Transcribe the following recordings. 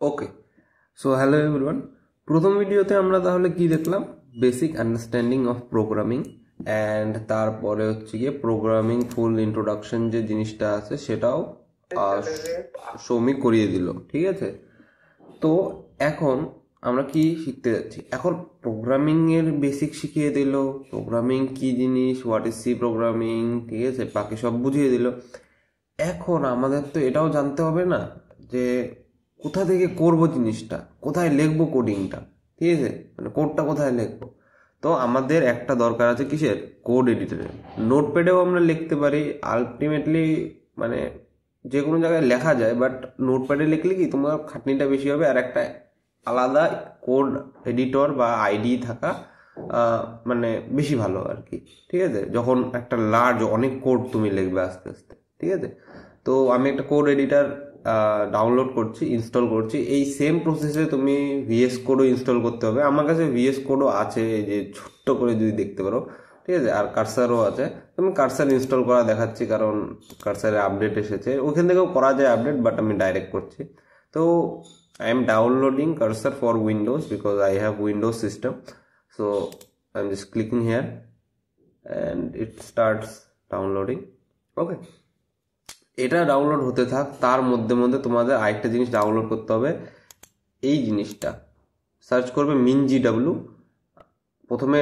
ওকে, so hello everyone. প্রথম ভিডিওতে আমরা তাহলে কি দেখলাম? Basic understanding of programming and তারপরে হচ্ছে গিয়ে প্রোগ্রামিং ফুল ইন্ট্রোডাকশন যে জিনিসটা আছে সেটাও সৌমিক করিয়ে দিল, ঠিক আছে? তো এখন আমরা কি শিখতে যাচ্ছি? এখন প্রোগ্রামিং এর বেসিক শিখিয়ে দিল, প্রোগ্রামিং কি জিনিস, হোয়াট ইজ সি প্রোগ্রামিং, ঠিক আছে, বাকি সব বুঝিয়ে দিল। এখন আমাদের তো এটাও জানতে হবে না যে কোথা থেকে করব জিনিসটা, কোথায় লিখবো কোডিংটা, ঠিক আছে, মানে কোডটা কোথায় লিখবো। তো আমাদের একটা দরকার আছে কিসের? কোড এডিটরের। নোটপ্যাডেও আমরা লিখতে পারি আলটিমেটলি, মানে যে কোনো জায়গায় লেখা যায়, বাট নোটপ্যাডে লিখলে কি তোমার খাটনিটা বেশি হবে, আর একটা আলাদা কোড এডিটর বা আইডি থাকা মানে বেশি ভালো আর কি, ঠিক আছে, যখন একটা লার্জ অনেক কোড তুমি লিখবে আস্তে আস্তে, ঠিক আছে। তো আমি একটা কোড এডিটর ডাউনলোড করছি, ইনস্টল করছি। এই সেম প্রসেসে তুমি ভিএস কোডও ইনস্টল করতে হবে। আমার কাছে ভিএস কোডও আছে, এই যে ছোট্ট করে যদি দেখতে পারো, ঠিক আছে, আর কার্সারও আছে। আমি কার্সার ইনস্টল করা দেখাচ্ছি কারণ কার্সারে আপডেট এসেছে, ওখান থেকেও করা যায় আপডেট, বাট আমি ডাইরেক্ট করছি। তো I am downloading cursor for Windows because I have Windows system. So I'm just clicking here and it starts downloading. Okay. এটা ডাউনলোড হতে থাক, তার মধ্যে মধ্যে তোমাদের আরেকটা জিনিস ডাউনলোড করতে হবে। এই জিনিসটা সার্চ করবে MinGW, প্রথমে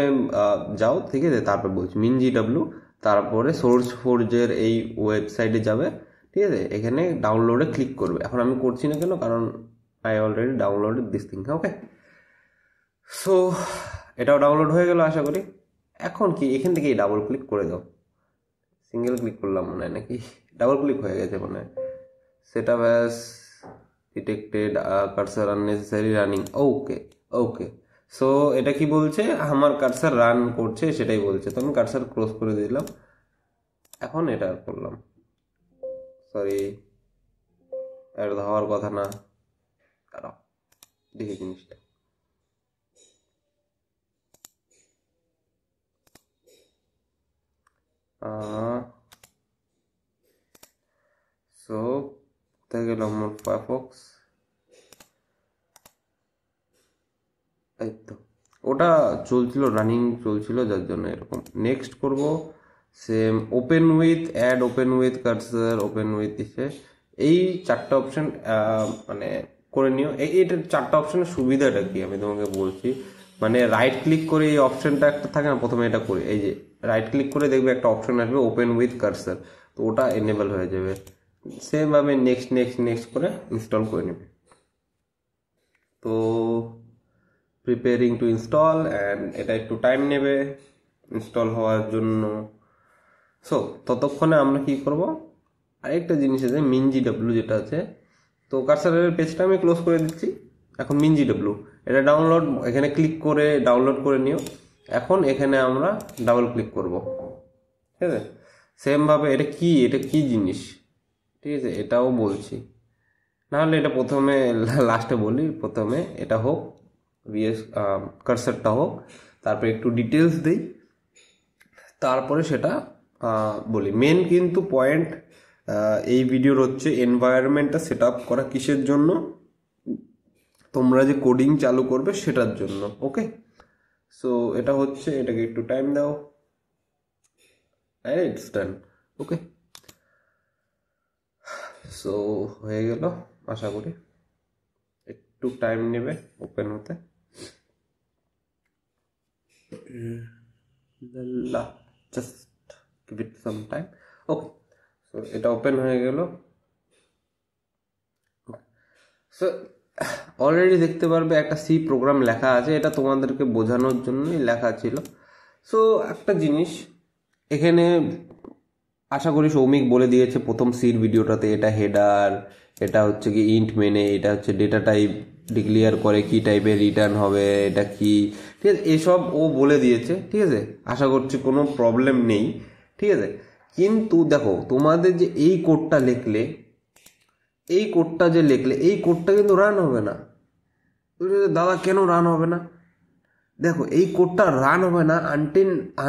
যাও, ঠিক আছে, তারপর বলছি MinGW, তারপরে সোর্স ফোর্জের এই ওয়েবসাইটে যাবে, ঠিক আছে, এখানে ডাউনলোডে ক্লিক করবে। এখন আমি করছি না কেন, কারণ I already downloaded this thing. Okay, so এটাও ডাউনলোড হয়ে গেল আশা করি। এখন কি এখান থেকেই ডাবল ক্লিক করে দাও। সিঙ্গেল ক্লিক করলাম মনে হয়, নাকি ডাবল ক্লিক হয়ে গেছে মনে হয়। Setup has detected cursor unnecessary running. Okay okay, so এটা কি বলছে? আমার কার্সার রান করছে সেটাই বলছে। তো আমি কার্সার ক্লোজ করে দিলাম, এখন এটা করলাম। সরি, এটা হওয়ার কথা না, দাঁড়াও দেখি জিনিসটা। সো কোথায় গেল আমার ফায়ারফক্স? এই তো, ওটা চলছিল, রানিং চলছিল, যার জন্য এরকম। নেক্সট করব same open with, add open with cursor, open with এসে এই চারটা অপশন মানে করে নিও। এইটার চারটা অপশনের সুবিধাটা কি আমি তোমাকে বলছি। মানে রাইট ক্লিক করে এই অপশনটা একটা থাকে না, প্রথমে এটা করে, এই যে রাইট ক্লিক করে দেখবে একটা অপশন আসবে ওপেন উইথ কার্সার, তো ওটা এনেবল হয়ে যাবে। সেম ভাবে নেক্সট নেক্সট নেক্সট করে ইনস্টল করে নেবে। তো প্রিপেয়ারিং টু ইনস্টল, অ্যান্ড এটা একটু টাইম নেবে ইনস্টল হওয়ার জন্য। সো ততক্ষণে আমরা কি করব, আরেকটা জিনিস আছে MinGW যেটা আছে। তো কার্সারের পেজটা আমি ক্লোজ করে দিচ্ছি। এখন MinGW এটা ডাউনলোড, এখানে ক্লিক করে ডাউনলোড করে নিও। এখন এখানে আমরা ডাবল ক্লিক করব, ঠিক আছে। সেমভাবে এটা কি জিনিস, ঠিক আছে, এটাও বলছি, নাহলে এটা প্রথমে লাস্টে বলি। প্রথমে এটা হোক, ভিএস কার্সারটা হোক, তারপরে একটু ডিটেলস দিই, তারপরে সেটা বলি। মেন কিন্তু পয়েন্ট এই ভিডিওর হচ্ছে এনভায়রনমেন্টটা সেট আপ করা কিসের জন্য, তোমরা যে কোডিং চালু করবে সেটার জন্য। ওকে, সো এটা হচ্ছে, এটাকে একটু টাইম দাও, ইটস ডান। ওকে, সো হয়ে গেল আশা করি। একটু টাইম নেবে ওপেন হতে, just give it some time. Okay, so এটা ওপেন হয়ে গেল। সো অলরেডি দেখতে পারবে একটা সি প্রোগ্রাম লেখা আছে, এটা তোমাদেরকে বোঝানোর জন্যই লেখা ছিল। সো একটা জিনিস এখানে আশা করি সৌমিক বলে দিয়েছে প্রথম সির ভিডিওটাতে, এটা হেডার, এটা হচ্ছে কি ইন্ট মেনে, এটা হচ্ছে ডেটা টাইপ ডিক্লেয়ার করে কি টাইপের রিটার্ন হবে, এটা কি, ঠিক আছে, এসব ও বলে দিয়েছে, ঠিক আছে। আশা করছি কোনো প্রবলেম নেই, ঠিক আছে। কিন্তু দেখো, তোমাদের যে এই কোডটা লিখলে, এই কোডটা কিন্তু রান হবে না। দাদা কেন রান হবে না? দেখো, এই কোডটা রান হবে না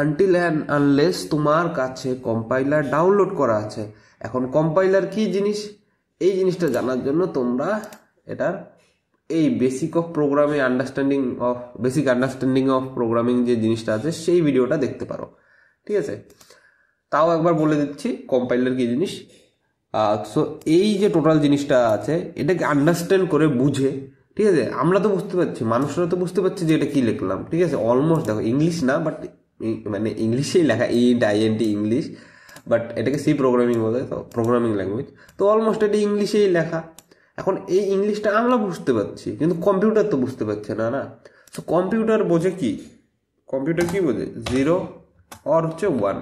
আনটিল অ্যান্ড আনলেস তোমার কাছে কম্পাইলার ডাউনলোড করা আছে। এখন কম্পাইলার কি জিনিস, এই জিনিসটা জানার জন্য তোমরা এটার এই বেসিক আন্ডারস্ট্যান্ডিং অফ প্রোগ্রামিং যে জিনিসটা আছে সেই ভিডিওটা দেখতে পারো, ঠিক আছে। তাও একবার বলে দিচ্ছি কম্পাইলার কি জিনিস। সো এই যে টোটাল জিনিসটা আছে এটাকে আন্ডারস্ট্যান্ড করে বুঝে, ঠিক আছে, আমরা তো বুঝতে পারছি, মানুষরা তো বুঝতে পারছি যে এটা কি লিখলাম, ঠিক আছে। অলমোস্ট দেখো ইংলিশ না, বাট মানে ইংলিশেই লেখা, INT ইংলিশ, বাট এটাকে সি প্রোগ্রামিং বলে, তো প্রোগ্রামিং ল্যাঙ্গুয়েজ, তো অলমোস্ট এটা ইংলিশেই লেখা। এখন এই ইংলিশটা আমরা বুঝতে পারছি, কিন্তু কম্পিউটার তো বুঝতে পারছে না, না। সো কম্পিউটার বোঝে কি, কম্পিউটার কি বোঝে, 0 আর হচ্ছে 1,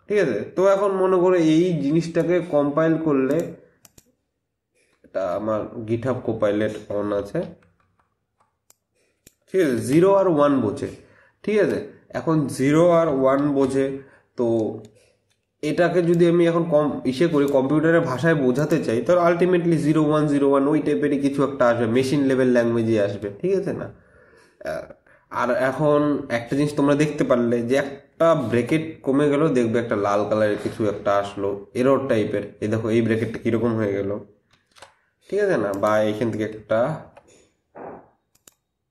ঠিক আছে। তো এখন মনে করো এই জিনিসটাকে কম্পাইল করলে, এটা আমার গিটহাব কোপাইলট অন আছে, ঠিক আছে, 0 আর 1 বোঝে, ঠিক আছে। এখন 0 আর 1 বোঝে, তো এটাকে যদি আমি এখন করি, কম্পিউটারের ভাষায় বোঝাতে চাই, তাহলে আলটিমেটলি 0101 ওই টাইপেরই কিছু একটা আসবে, মেশিন লেভেল ল্যাঙ্গুয়েজে আসবে, ঠিক আছে না। আর এখন একটা জিনিস তোমরা দেখতে পারলে যে একটা ব্রেকেট কমে গেল, দেখবে একটা লাল কালারের কিছু একটা আসলো এরর টাইপের, এই দেখো এই ব্রেকেটটা কিরকম হয়ে গেল, ঠিক আছে না। বা এখান থেকে একটা,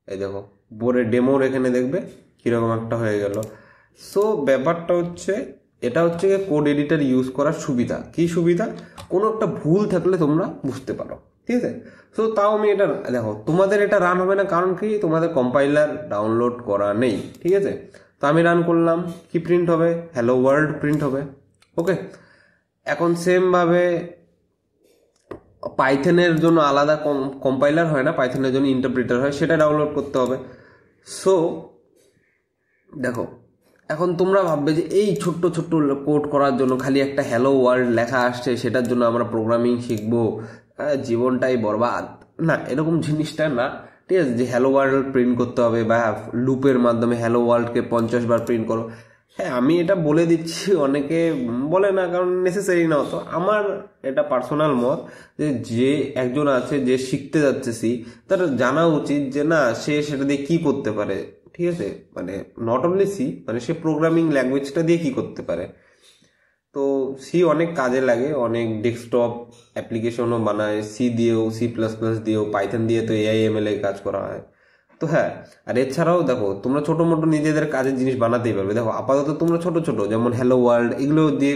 এই দেখো বোর্ডে ডেমোর এখানে দেখবে কিরকম একটা হয়ে গেল। সো ব্যাপারটা হচ্ছে, এটা হচ্ছে কোড এডিটার ইউজ করার সুবিধা। কি সুবিধা, কোনো একটা ভুল থাকলে তোমরা বুঝতে পারো, ঠিক আছে। সো তাও আমি এটা দেখো, তোমাদের এটা রান হবে না, কারণ কি তোমাদের কম্পাইলার ডাউনলোড করা নেই, ঠিক আছে। তো আমি রান করলাম, কি প্রিন্ট হবে, হ্যালো ওয়ার্ল্ড প্রিন্ট হবে, ওকে। এখন সেম ভাবে পাইথনের জন্য আলাদা কম্পাইলার হয় না, পাইথনের জন্য ইন্টারপ্রিটার হয়, সেটা ডাউনলোড করতে হবে। সো দেখো এখন তোমরা ভাববে যে এই ছোট্ট ছোট্ট কোড করার জন্য খালি একটা হ্যালো ওয়ার্ল্ড লেখা আসছে, সেটার জন্য আমরা প্রোগ্রামিং শিখবো, জীবনটাই বরবাদ। না, এরকম জিনিসটা না, ঠিক আছে। যে হ্যালো ওয়ার্ল্ড প্রিন্ট করতে হবে বা লুপের মাধ্যমে হ্যালো ওয়ার্ল্ডকে 50 বার প্রিন্ট করো, হ্যাঁ আমি এটা বলে দিচ্ছি, অনেকে বলে না, কারণ নেসেসারি না। তো আমার এটা পার্সোনাল মত যে যে একজন আছে যে শিখতে যাচ্ছে সি, তার জানা উচিত যে না সে সেটা দিয়ে কি করতে পারে, ঠিক আছে। মানে নট অনলি সি, মানে সে প্রোগ্রামিং ল্যাঙ্গুয়েজটা দিয়ে কি করতে পারে। তো সি অনেক কাজে লাগে, অনেক ডেস্কটপ অ্যাপ্লিকেশনও বানায় সি দিয়েও, C++ দিয়েও, পাইথন দিয়ে তো AIML কাজ করা হয়। তো হ্যাঁ, আর এছাড়াও দেখো তোমরা ছোট মোটো নিজেদের কাজের জিনিস বানাতেই পারবে। দেখো আপাতত তোমরা ছোট ছোট যেমন হ্যালো ওয়ার্ল্ড এগুলো দিয়ে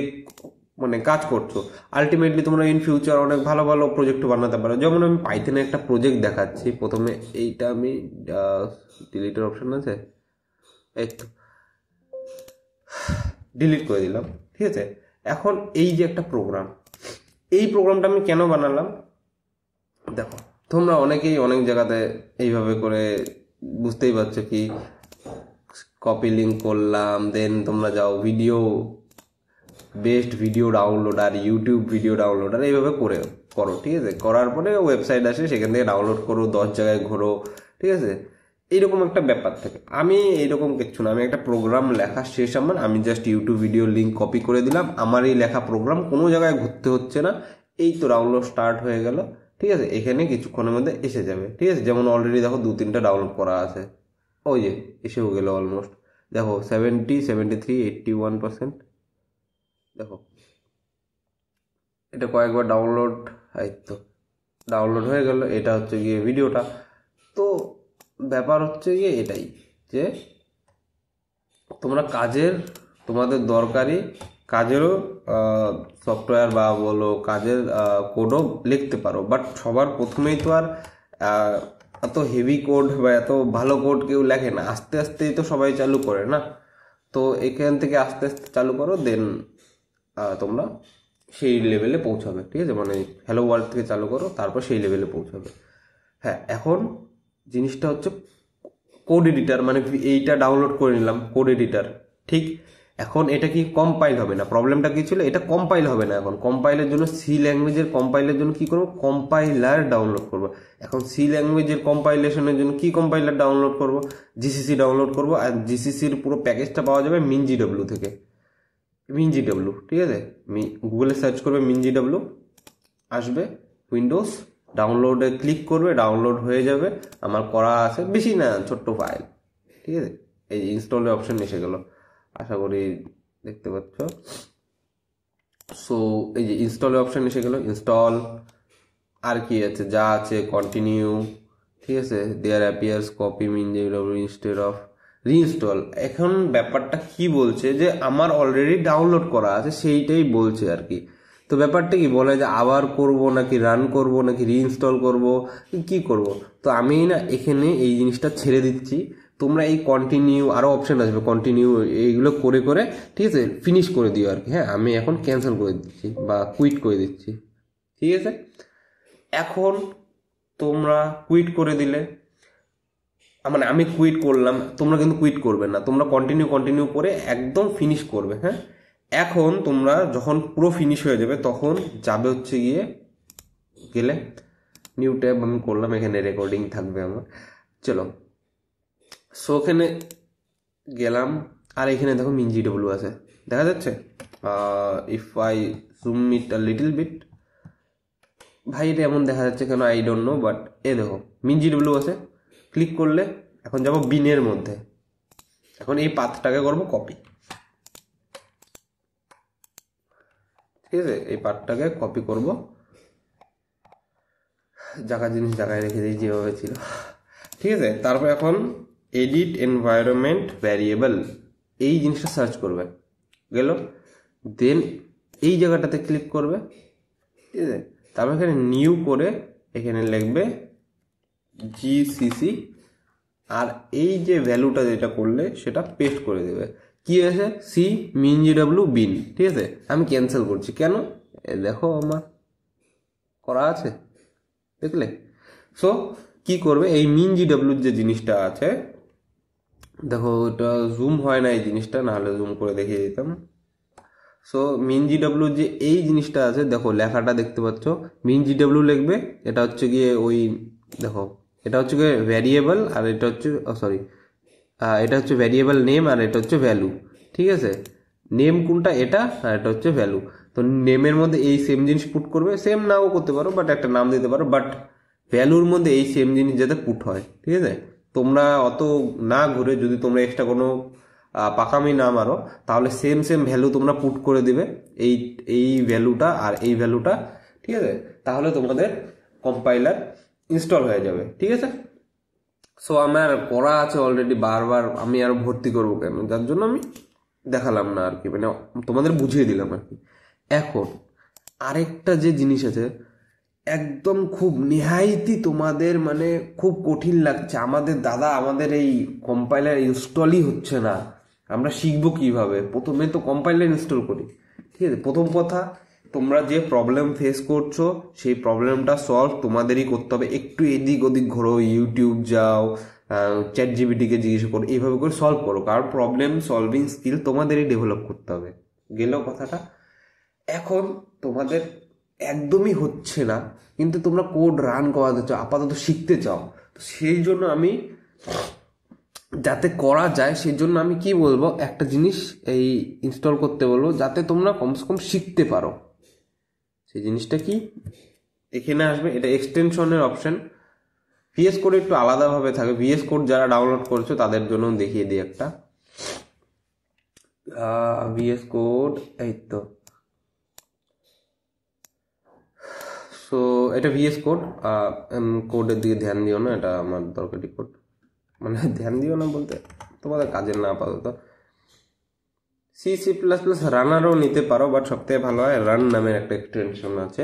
মানে কাজ করছো, আলটিমেটলি তোমরা ইন ফিউচার অনেক ভালো ভালো প্রজেক্ট বানাতে পারো। যেমন আমি পাইথনে একটা প্রজেক্ট দেখাচ্ছি, প্রথমে এইটা আমি ডিলিটের অপশন আছে, এই তো ডিলিট করে দিলাম, ঠিক আছে। এখন এই যে একটা প্রোগ্রাম, এই প্রোগ্রামটা আমি কেন বানালাম, দেখো তোমরা অনেকেই অনেক জায়গাতে এইভাবে করে বুঝতেই পারছো কি, কপি লিঙ্ক করলাম, দেন তোমরা যাও video, best video downloader, YouTube video downloader, এইভাবে করো, ঠিক আছে। করার পরে ওয়েবসাইট আসে, সেখান থেকে ডাউনলোড করো, 10 জায়গায় ঘোরো, ঠিক আছে। এইরকম একটা ব্যাপার থাকে। আমি এইরকম কিচ্ছু না, আমি একটা প্রোগ্রাম লেখা শেষ আমার, আমি just YouTube video link copy করে দিলাম, আমার এই লেখা প্রোগ্রাম কোনো জায়গায় ঘুরতে হচ্ছে না, এই তো ডাউনলোড স্টার্ট হয়ে গেল, ঠিক আছে। এখানে কিছুক্ষণের মধ্যে এসে যাবে, ঠিক আছে। যেমন অলরেডি দেখো 2-3টা ডাউনলোড করা আছে, ওই যে এসেও গেল অলমোস্ট, দেখো 70, 73, 81%, দেখো এটা কয়েকবার ডাউনলোড, এই তো ডাউনলোড হয়ে গেল। এটা হচ্ছে গিয়ে ভিডিওটা। তো ব্যাপার হচ্ছে গিয়ে এটাই যে তোমরা তোমাদের দরকারি কাজেরও সফটওয়্যার বা বলো কাজের কোডও লিখতে পারো, বাট সবার প্রথমেই তো আর এত হেভি কোড বা এত ভালো কোড কেউ লেখে না, আস্তে আস্তেই তো সবাই চালু করে না। তো এখান থেকে আস্তে আস্তে চালু করো, দেন তোমরা সেই লেভেলে পৌঁছাবে, ঠিক আছে। মানে হ্যালো ওয়ার্ল্ড থেকে চালু করো, তারপর সেই লেভেলে পৌঁছাবে। হ্যাঁ, এখন জিনিসটা হচ্ছে কোড এডিটার, মানে এইটা ডাউনলোড করে নিলাম কোড এডিটার, ঠিক। এখন এটা কি কম্পাইল হবে না, প্রবলেমটা কি ছিল, এটা কম্পাইল হবে না। এখন কম্পাইলের জন্য সি ল্যাঙ্গুয়েজের কম্পাইলের জন্য কি করবো, কম্পাইলার ডাউনলোড করবো। এখন সি ল্যাঙ্গুয়েজের কম্পাইলেশনের জন্য কি কম্পাইলার ডাউনলোড করবো, জিসিসি ডাউনলোড করবো। আর জিসিসির পুরো প্যাকেজটা পাওয়া যাবে MinGW থেকে, MinGW, ঠিক আছে। গুগলে সার্চ করবে MinGW, আসবে উইন্ডোজ, ডাউনলোডে ক্লিক করবে, ডাউনলোড হয়ে যাবে। আমার করা আছে, বেশি না, ছোট্ট ফাইল, ঠিক আছে। এই ইনস্টলের অপশন এসে গেল, আশা করি দেখতে পাচ্ছ। সো এই যে ইনস্টলের অপশন এসে গেল, ইনস্টল, আর কি আছে, যা আছে কন্টিনিউ, ঠিক আছে, there appears copy minjw instead of reinstall. এখন ব্যাপারটা কি বলছে যে আমার অলরেডি ডাউনলোড করা আছে সেইটাই বলছে আর কি। তো ব্যাপারটা কি বলে যে আবার করব নাকি রান করব নাকি রিইনস্টল করব কি করব। তো আমি না এখানে এই জিনিসটা ছেড়ে দিচ্ছি, তোমরা এই কন্টিনিউ আরও অপশান আসবে কন্টিনিউ এইগুলো করে করে ঠিক আছে ফিনিশ করে দিও আর কি। হ্যাঁ, আমি এখন ক্যান্সেল করে দিচ্ছি বা কুইট করে দিচ্ছি, ঠিক আছে। এখন তোমরা কুইট করে দিলে, মানে আমি কুইট করলাম, তোমরা কিন্তু কুইট করবে না, তোমরা কন্টিনিউ করে একদম ফিনিশ করবে। হ্যাঁ, এখন তোমরা যখন পুরো ফিনিশ হয়ে যাবে তখন যাবে হচ্ছে গিয়ে গেলে নিউ ট্যাব আমি করলাম, এখানে রেকর্ডিং থাকবে আমার। চলো, সো ওখানে গেলাম আর এখানে দেখো minjw আছে, দেখা যাচ্ছে। If I zoom it a little bit, ভাই এটা এমন দেখা যাচ্ছে কেন আই ডোন্ট নো, বাট এ দেখো minjw আছে। ক্লিক করলে এখন যাবো বিনের মধ্যে, এখন এই পাথটাকে করবো কপি, ঠিক আছে। এই পাথটাকে কপি করব, জায়গার জিনিস জায়গায় রেখে দিই যেভাবে ছিল, ঠিক আছে। তারপর এখন এডিট এনভায়রনমেন্ট ভ্যারিয়েবল এই জিনিসটা সার্চ করবে, গেল। দেন এই জায়গাটাতে ক্লিক করবে, ঠিক আছে। তারপর এখানে নিউ করে এখানে লিখবে জিসিসি, আর এই যে ভ্যালুটা যেটা করলে সেটা পেস্ট করে দেবে। কি আছে সি minjw বিন, ঠিক আছে। আমি ক্যান্সেল করছি, কেন দেখো আমার করা আছে, দেখলে। সো কি করবে, এই minjw যে জিনিসটা আছে দেখো, ওটা জুম হয় না এই জিনিসটা, নাহলে জুম করে দেখিয়ে দিতাম। সো minjw যে এই জিনিসটা আছে দেখো, লেখাটা দেখতে পাচ্ছ, minjw লিখবে, এটা হচ্ছে গিয়ে ওই দেখো, এটা হচ্ছে গিয়ে ভ্যারিয়েবল, আর এটা হচ্ছে সরি এটা হচ্ছে ভ্যারিয়েবল নেম, আর এটা হচ্ছে ভ্যালু, ঠিক আছে। নেম কোনটা, এটা, আর এটা হচ্ছে ভ্যালু। তো নেমের মধ্যে এই সেম জিনিস পুট করবে, সেম নাও করতে পারো, বাট একটা নাম দিতে পারো, বাট ভ্যালুর মধ্যে এই সেম জিনিস যাতে পুট হয়, ঠিক আছে। তোমরা অত না ঘুরে যদি তোমরা এক্সট্রা কোনো পাকামি না মারো, তাহলে সেম ভ্যালু তোমরা পুট করে দিবে, এই এই ভ্যালুটা আর এই ভ্যালুটা, ঠিক আছে। তাহলে তোমাদের কম্পাইলার ইনস্টল হয়ে যাবে, ঠিক আছে। সো আমার করা আছে অলরেডি, বারবার আমি আর ভর্তি করবো কেন, যার জন্য আমি দেখালাম না আর কি, মানে তোমাদের বুঝিয়ে দিলাম আর কি। এখন আরেকটা যে জিনিস আছে, একদম খুব নেহাইতি তোমাদের মানে খুব কঠিন লাগছে, আমাদের দাদা আমাদের এই কম্পাইলার ইনস্টলই হচ্ছে না, আমরা শিখবো কিভাবে। প্রথমে তো কম্পাইলার ইনস্টল করি, ঠিক আছে। প্রথম কথা, তোমরা যে প্রবলেম ফেস করছো সেই প্রবলেমটা সলভ তোমাদেরই করতে হবে। একটু এদিক ওদিক ঘোরো, ইউটিউব যাও, চ্যাট জিপিটিকে জিজ্ঞেস করো, এইভাবে করে সলভ করো, কারণ প্রবলেম সলভিং স্কিল তোমাদেরই ডেভেলপ করতে হবে, গেল কথাটা। এখন তোমাদের একদমই হচ্ছে না, কিন্তু তোমরা কোড রান করাতে চাও, আপাতত শিখতে চাও, তো সেই জন্য আমি যাতে করা যায় সেই জন্য আমি কি বলবো, একটা জিনিস এই ইনস্টল করতে বলবো যাতে তোমরা কমসে কম শিখতে পারো। সেই জিনিসটা কি, এখানে আসবে, এটা এক্সটেনশনের অপশন। ভিএস কোড একটু আলাদাভাবে থাকে, ভিএস কোড যারা ডাউনলোড করছো তাদের জন্য দেখিয়ে দিই একটা। ভিএস কোড এই তো, সো এটা ভিএস কোড। কোডের দিকে ধ্যান দিও না, এটা আমার দরকারি কোড, মানে ধ্যান দিও না বলতে তোমাদের কাজের না আপাতত। C++ রানারও নিতে পারো, বাট সবথেকে ভালো হয় রান নামের একটা এক্সটেনশন আছে,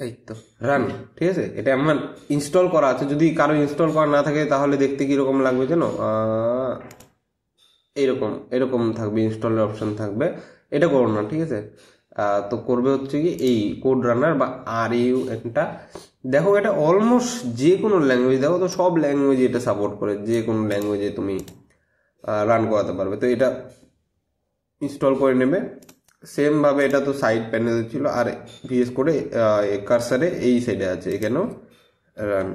এই তো রান, ঠিক আছে। এটা আমার ইনস্টল করা আছে, যদি কারো ইনস্টল করা না থাকে তাহলে দেখতে কিরকম লাগবে জানো, এরকম এরকম থাকবে, ইনস্টলের অপশন থাকবে, এটা করো না, ঠিক আছে। তো করবে হচ্ছে কি এই কোড রানার বা RU, এটা দেখো, এটা অলমোস্ট যে কোনো ল্যাঙ্গুয়েজ, দেখো তো সব ল্যাঙ্গুয়েজ এটা সাপোর্ট করে, যে কোনো ল্যাঙ্গুয়েজে তুমি রান করাতে পারবে। তো এটা ইনস্টল করে নেবে, সেম ভাবে এটা তো সাইড প্যানেলে ছিল, আর ভিএস কোডে কার্সারে এই সাইডে আছে, এখানেও রান।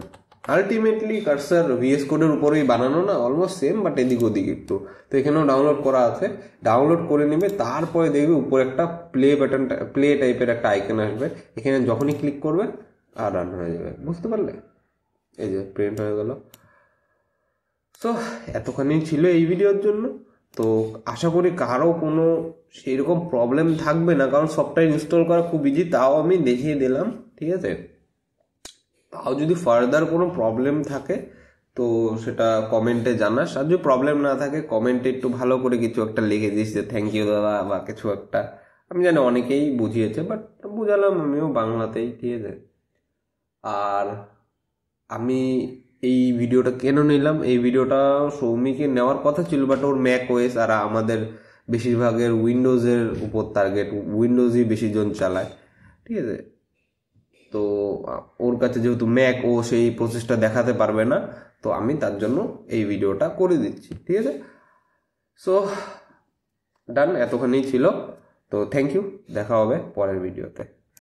আলটিমেটলি কার্সার ভিএস কোডের উপরেই বানানো না, অলমোস্ট সেম, বাট এদিক ওদিক একটু। তো এখানেও ডাউনলোড করা আছে, ডাউনলোড করে নেবে, তারপরে দেখবে উপরে একটা প্লে বাটন, প্লে টাইপের একটা আইকন আসবে, এখানে যখনই ক্লিক করবে আর রান হয়ে যাবে, বুঝতে পারলে। এই যে প্রিন্ট হয়ে গেল। সো এতখানি ছিল এই ভিডিওর জন্য। তো আশা করি কারো কোনো সেইরকম প্রবলেম থাকবে না, কারণ সফটওয়্যার ইনস্টল করা খুব ইজি, তাও আমি দেখিয়ে দিলাম, ঠিক আছে। তাও যদি ফার্দার কোনো প্রবলেম থাকে তো সেটা কমেন্টে জানাস, আর যদি প্রবলেম না থাকে কমেন্টে একটু ভালো করে কিছু একটা লিখে দিস যে থ্যাংক ইউ দাদা বা কিছু একটা। আমি জানি অনেকেই বুঝিয়েছে, বাট বুঝালাম আমিও বাংলাতেই, ঠিক আছে। আর আমি এই ভিডিওটা কেন নিলাম, এই ভিডিওটা সৌমিকে নেওয়ার কথা ছিল, বাট ওর ম্যাক ওএস আর আমাদের বেশিরভাগের উইন্ডোজের উপর টার্গেট, উইন্ডোজই বেশি জন চালায়, ঠিক আছে। তো ওর কাছে যেহেতু ম্যাক, ও সেই প্রসেসটা দেখাতে পারবে না, তো আমি তার জন্য এই ভিডিওটা করে দিচ্ছি, ঠিক আছে। সো ডান, এতখানি ছিল। তো থ্যাংক ইউ, দেখা হবে পরের ভিডিওতে।